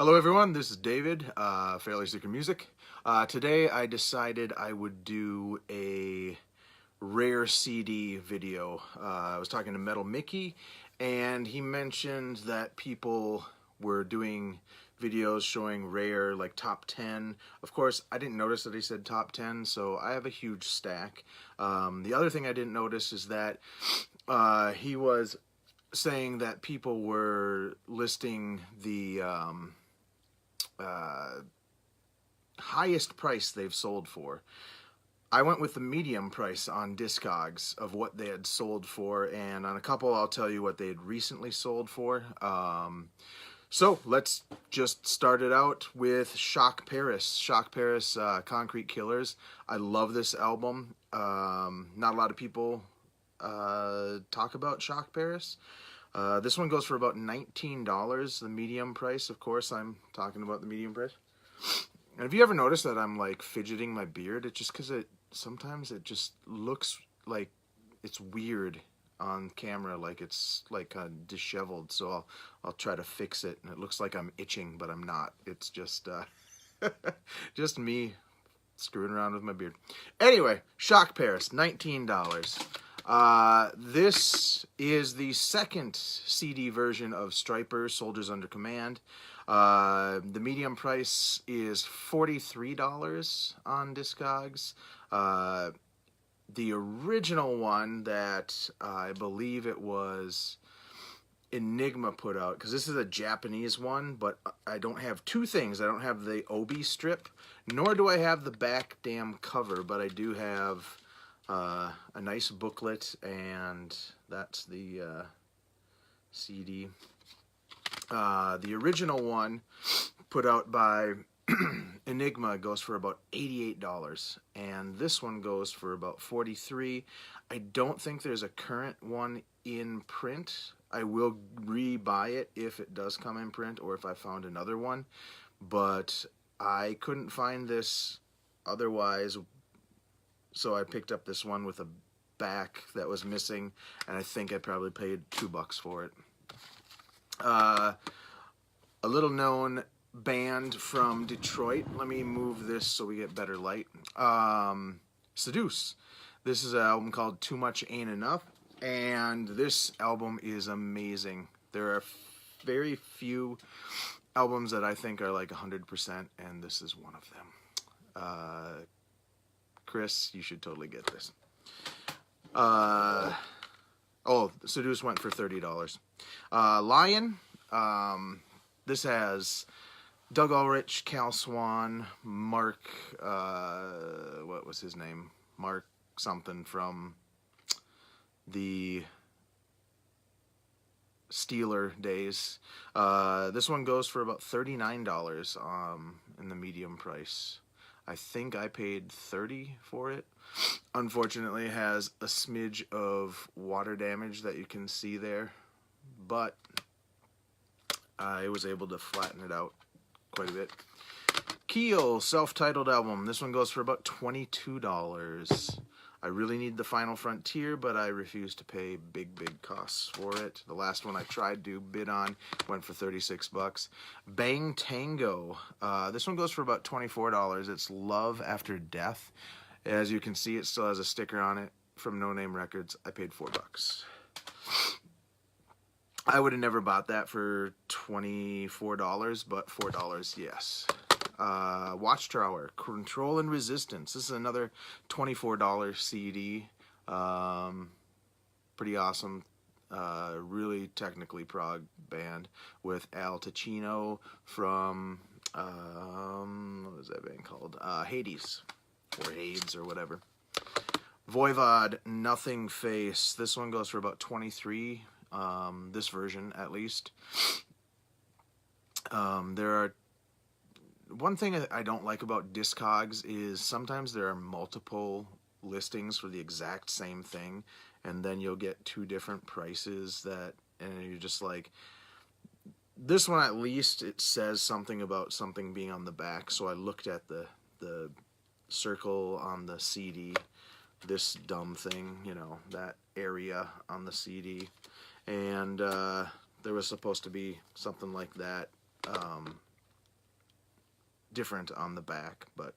Hello everyone, this is David, Fairly Secret Music. Today I decided I would do a rare CD video. I was talking to Metal Mickey and he mentioned that people were doing videos showing rare, like top 10. Of course, I didn't notice that he said top 10, so I have a huge stack. The other thing I didn't notice is that he was saying that people were listing the highest price they've sold for. I went with the medium price on Discogs of what they had sold for, and on a couple I'll tell you what they had recently sold for. So let's just start it out with Shock Paris. Shock Paris, Concrete Killers. I love this album. Not a lot of people talk about Shock Paris. This one goes for about $19, the medium price. Of course, I'm talking about the medium price. And have you ever noticed that I'm like fidgeting my beard? It's just because sometimes it just looks like it's weird on camera, like it's like disheveled. So I'll try to fix it, and it looks like I'm itching, but I'm not. It's just just me screwing around with my beard. Anyway, Shock Paris, $19. This is the second CD version of Stryper, Soldiers Under Command. The medium price is $43 on Discogs. The original one that I believe it was Enigma put out, because this is a Japanese one, but I don't have two things. I don't have the Obi strip, nor do I have the back damn cover, but I do have a nice booklet, and that's the CD. The original one put out by Enigma goes for about $88, and this one goes for about $43. I don't think there's a current one in print. I will re-buy it if it does come in print, or if I found another one, but I couldn't find this otherwise, so I picked up this one with a back that was missing, and I think I probably paid $2 for it. A little known band from Detroit. Let me move this so we get better light. Seduce. This is an album called Too Much Ain't Enough, and this album is amazing. There are very few albums that I think are like 100%, and this is one of them. Chris, you should totally get this. Seduce went for $30. Lion. This has Doug Ulrich, Cal Swan, Mark, what was his name? Mark something from the Steeler days. This one goes for about $39 in the medium price. I think I paid $30 for it. Unfortunately, it has a smidge of water damage that you can see there, but I was able to flatten it out quite a bit. Keel, self-titled album. This one goes for about $22. I really need the Final Frontier, but I refuse to pay big costs for it. The last one I tried to bid on went for $36. Bang Tango. This one goes for about $24. It's Love After Death. As you can see, it still has a sticker on it from No Name Records. I paid $4. I would have never bought that for $24, but $4, yes. Watchtower, Control and Resistance. This is another $24 CD. Pretty awesome. Really technically prog band with Al Ticino from, what was that band called? Hades, or Hades, or whatever. Voivod, Nothing Face. This one goes for about $23. This version, at least. One thing I don't like about Discogs is sometimes there are multiple listings for the exact same thing, and then you'll get two different prices and you're just like, this one at least it says something about something being on the back, so I looked at the circle on the CD, this dumb thing, you know, that area on the CD, and there was supposed to be something like that different on the back. But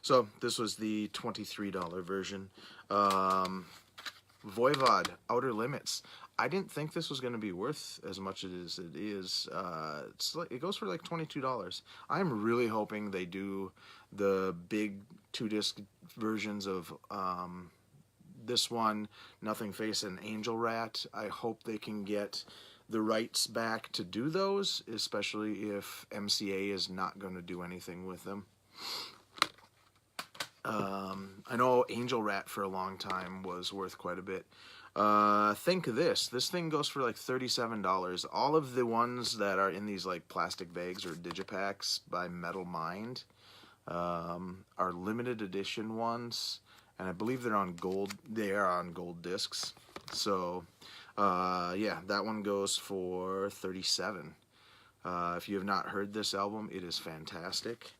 so this was the $23 version. Voivod, Outer Limits. I didn't think this was going to be worth as much as it is. It goes for like $22. I'm really hoping they do the big 2-disc versions of this one, Nothing Face and Angel Rat. I hope they can get the rights back to do those, especially if MCA is not going to do anything with them. I know Angel Rat for a long time was worth quite a bit. Think of this. This thing goes for like $37. All of the ones that are in these like plastic bags or digipacks by Metal Mind are limited edition ones, and I believe they're on gold. They are on gold discs. So yeah, that one goes for $37. If you have not heard this album, it is fantastic.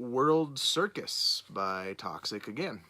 World Circus by Toxic again.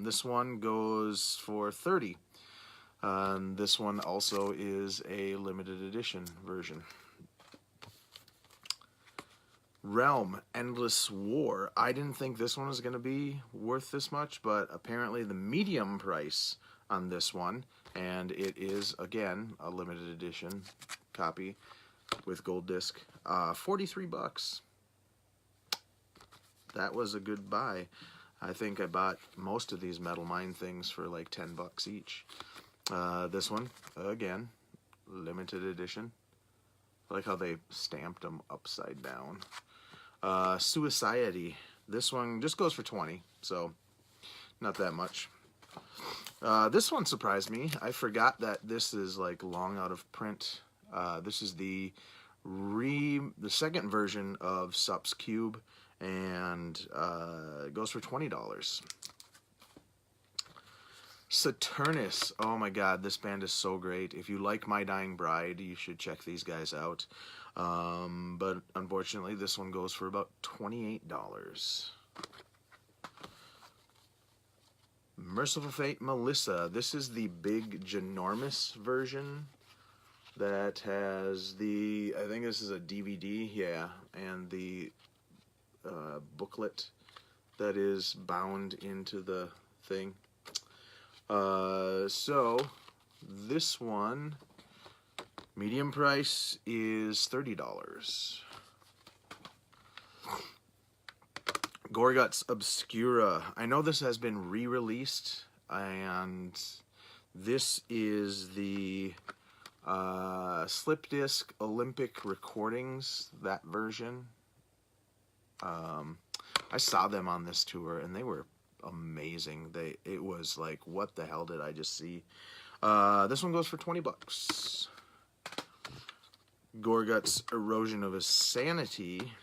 This one goes for $30. This one also is a limited edition version. Realm, Endless War. I didn't think this one was going to be worth this much, but apparently the medium price on this one, and it is, again, a limited edition copy with gold disc, $43. That was a good buy. I think I bought most of these Metal Mind things for like $10 each. This one, again, limited edition. I like how they stamped them upside down. Suiciety. This one just goes for $20, so not that much. This one surprised me. I forgot that this is like long out of print. This is the second version of Sup's Cube, and it goes for $20. Saturnus. Oh my god, this band is so great. If you like My Dying Bride, you should check these guys out. But unfortunately, this one goes for about $28. Merciful Fate, Melissa. This is the big, ginormous version that has the, I think this is a DVD, yeah, and the booklet that is bound into the thing. So this one, medium price is $30. Gorguts Obscura. I know this has been re-released, and this is the slip disc Olympic Recordings, that version. I saw them on this tour, and they were amazing. It was like, what the hell did I just see? This one goes for $20. Gorguts Erosion of Sanity,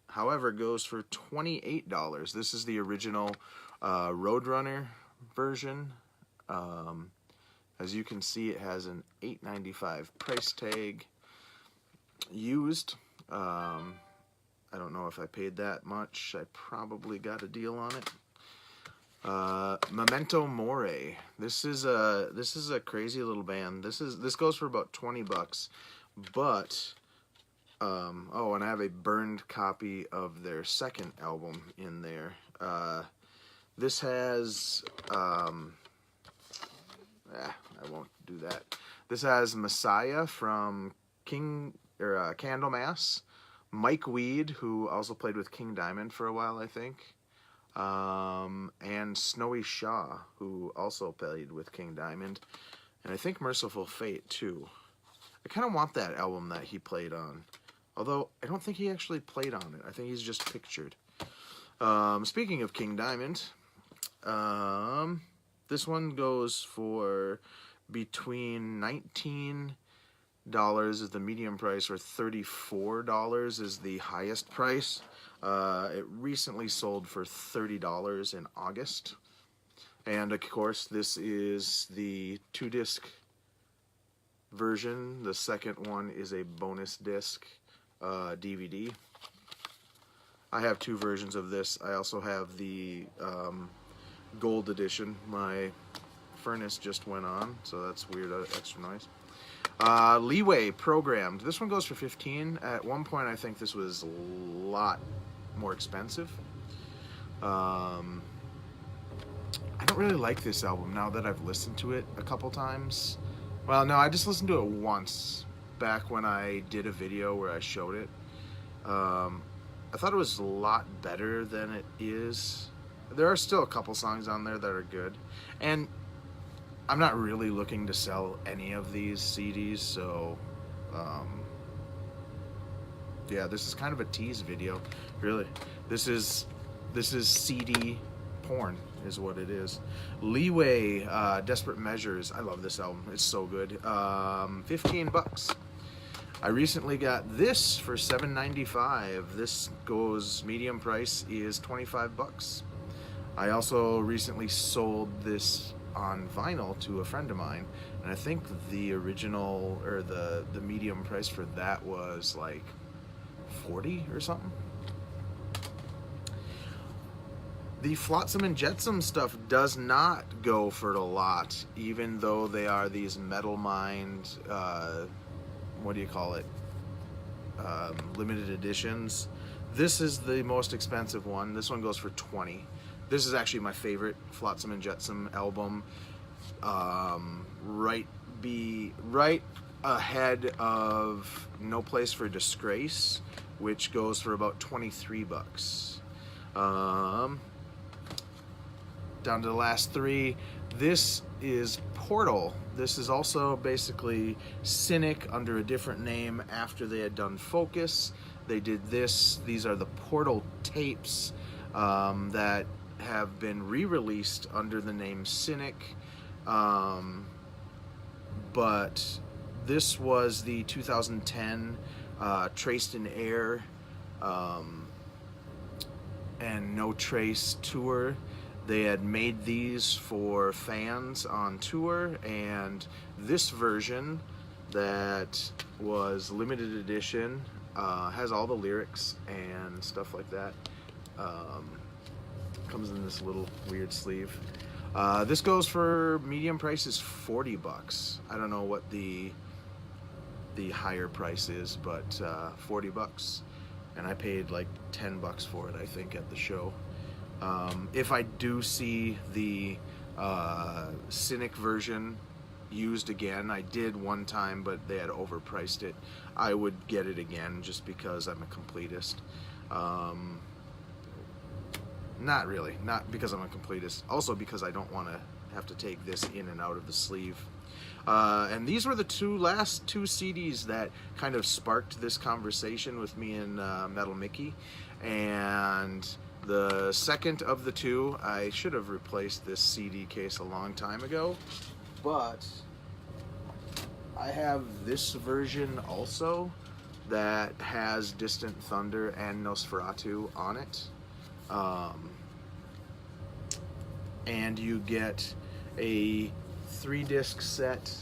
however, goes for $28. This is the original Roadrunner version. As you can see, it has an $8.95 price tag. Used. I don't know if I paid that much. I probably got a deal on it. Memento Mori. This is a crazy little band. This goes for about $20, but oh, and I have a burned copy of their second album in there. This has I won't do that. This has Messiah from Candlemass, Mike Weed, who also played with King Diamond for a while, I think, and Snowy Shaw, who also played with King Diamond, and I think Merciful Fate, too. I kind of want that album that he played on, although I don't think he actually played on it. I think he's just pictured. Speaking of King Diamond, this one goes for between $19 is the medium price, or $34 is the highest price. It recently sold for $30 in August. And of course, this is the 2-disc version. The second one is a bonus disc DVD. I have 2 versions of this. I also have the gold edition. My furnace just went on, so that's weird, extra noise. Leeway Programmed. This one goes for 15. At one point, I think this was a lot more expensive. I don't really like this album now that I've listened to it a couple times. Well, no, I just listened to it once back when I did a video where I showed it. I thought it was a lot better than it is. There are still a couple songs on there that are good. And I'm not really looking to sell any of these CDs, so yeah, this is kind of a tease video, really. This is CD porn is what it is. Leeway, Desperate Measures. I love this album. It's so good. 15 bucks. I recently got this for $7.95. This goes, medium price is 25 bucks. I also recently sold this on vinyl to a friend of mine, and I think the original, or the medium price for that was like 40 or something. The Flotsam and Jetsam stuff does not go for a lot, even though they are these Metal Mind, what do you call it, limited editions. This is the most expensive one. This one goes for 20. This is actually my favorite Flotsam and Jetsam album, right ahead of No Place for Disgrace, which goes for about 23 bucks. Down to the last three. This is Portal. This is also basically Cynic under a different name after they had done Focus. They did this. These are the Portal tapes that have been re-released under the name Cynic. But this was the 2010 Traced in Air and No Trace tour. They had made these for fans on tour, and this version that was limited edition has all the lyrics and stuff like that. Comes in this little weird sleeve. This goes for, medium price is 40 bucks. I don't know what the higher price is, but 40 bucks. And I paid like 10 bucks for it, I think, at the show. If I do see the Cynic version used again, I did one time, but they had overpriced it, I would get it again just because I'm a completist. Not really, not because I'm a completist, also because I don't want to have to take this in and out of the sleeve. And these were the last two CDs that kind of sparked this conversation with me and Metal Mickey. And the second of the two, I should have replaced this CD case a long time ago, but I have this version also that has Distant Thunder and Nosferatu on it. And you get a 3-disc set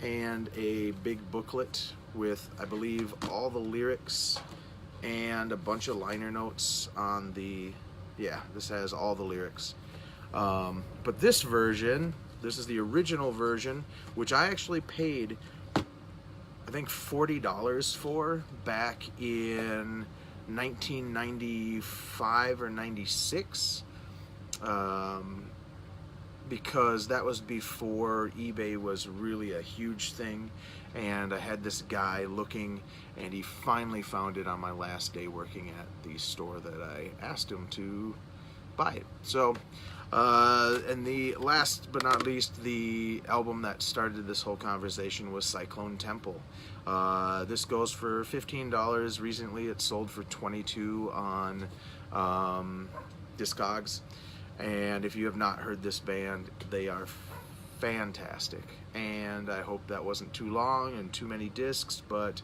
and a big booklet with, I believe, all the lyrics and a bunch of liner notes on the, yeah, this has all the lyrics. But this version, this is the original version, which I actually paid, I think, $40 for back in 1995 or 96. Because that was before eBay was really a huge thing, and I had this guy looking, and he finally found it on my last day working at the store that I asked him to buy it. So, and the last but not least, the album that started this whole conversation was Cyclone Temple. This goes for $15. Recently it sold for $22 on Discogs. And if you have not heard this band, they are fantastic. And I hope that wasn't too long and too many discs, but,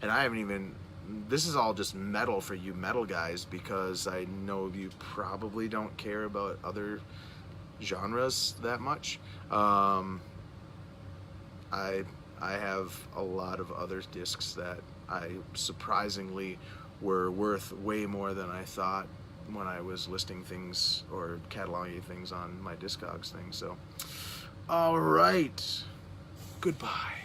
and I haven't even, this is all just metal for you metal guys, because I know you probably don't care about other genres that much. I have a lot of other discs that I surprisingly were worth way more than I thought when I was listing things or cataloging things on my Discogs thing. So, all right, Goodbye.